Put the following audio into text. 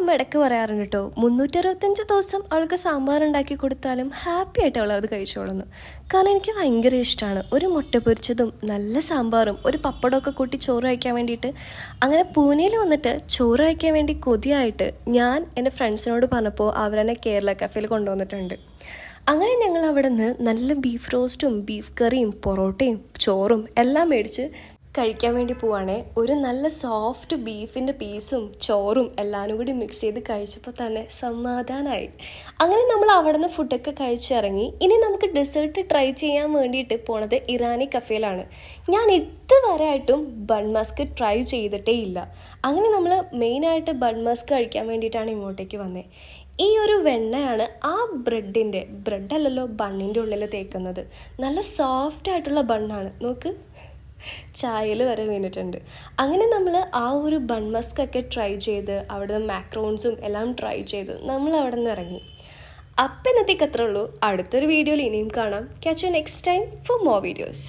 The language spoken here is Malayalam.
അമ്മ ഇടയ്ക്ക് പറയാറുണ്ട് കേട്ടോ, 365 ദിവസം അവൾക്ക് സാമ്പാർ ഉണ്ടാക്കി കൊടുത്താലും ഹാപ്പി ആയിട്ട് അവൾ അത് കഴിച്ചോളുന്നു. കാരണം എനിക്ക് ഭയങ്കര ഇഷ്ടമാണ് ഒരു മുട്ട പൊരിച്ചതും നല്ല സാമ്പാറും ഒരു പപ്പടമൊക്കെ കൂട്ടി ചോറ് കഴിക്കാൻ വേണ്ടിയിട്ട്. അങ്ങനെ പൂനെയിൽ വന്നിട്ട് ചോറ് കഴിക്കാൻ വേണ്ടി കൊതിയായിട്ട് ഞാൻ എൻ്റെ ഫ്രണ്ട്സിനോട് പറഞ്ഞപ്പോൾ അവരെന്നെ കേരള കഫേയിൽ കൊണ്ടുവന്നിട്ടുണ്ട്. അങ്ങനെ ഞങ്ങൾ അവിടെ നിന്ന് നല്ല ബീഫ് റോസ്റ്റും ബീഫ് കറിയും പൊറോട്ടയും ചോറും എല്ലാം മേടിച്ച് കഴിക്കാൻ വേണ്ടി പോവാണേ. ഒരു നല്ല സോഫ്റ്റ് ബീഫിൻ്റെ പീസും ചോറും എല്ലാവരും കൂടി മിക്സ് ചെയ്ത് കഴിച്ചപ്പോൾ തന്നെ സമാധാനമായി. അങ്ങനെ നമ്മൾ അവിടെ നിന്ന് ഫുഡൊക്കെ കഴിച്ചിറങ്ങി. ഇനി നമുക്ക് ഡെസേർട്ട് ട്രൈ ചെയ്യാൻ വേണ്ടിയിട്ട് പോണത് ഇറാനി കഫേയിലാണ്. ഞാൻ ഇതുവരെ ആയിട്ടും ബൺ മസ്ക് ട്രൈ ചെയ്തിട്ടേ ഇല്ല. അങ്ങനെ നമ്മൾ മെയിനായിട്ട് ബൺ മസ്ക് കഴിക്കാൻ വേണ്ടിയിട്ടാണ് ഇങ്ങോട്ടേക്ക് വന്നത്. ഈ ഒരു വെണ്ണയാണ് ആ ബ്രെഡല്ലല്ലോ ബണ്ണിൻ്റെ ഉള്ളിൽ തേക്കുന്നത്. നല്ല സോഫ്റ്റ് ആയിട്ടുള്ള ബണ്ണാണ്. നോക്ക്, ചായയിൽ വരെ വീണിട്ടുണ്ട്. അങ്ങനെ നമ്മൾ ആ ഒരു ബൺ മസ്ക് ഒക്കെ ട്രൈ ചെയ്ത് അവിടെ നിന്ന് മാക്രോൺസും എല്ലാം ട്രൈ ചെയ്ത് നമ്മൾ അവിടെ നിന്ന് ഇറങ്ങി. അപ്പം ഇന്നത്തേക്ക് അത്രേ ഉള്ളൂ. അടുത്തൊരു വീഡിയോയിൽ ഇനിയും കാണാം. Catch you next time for more videos.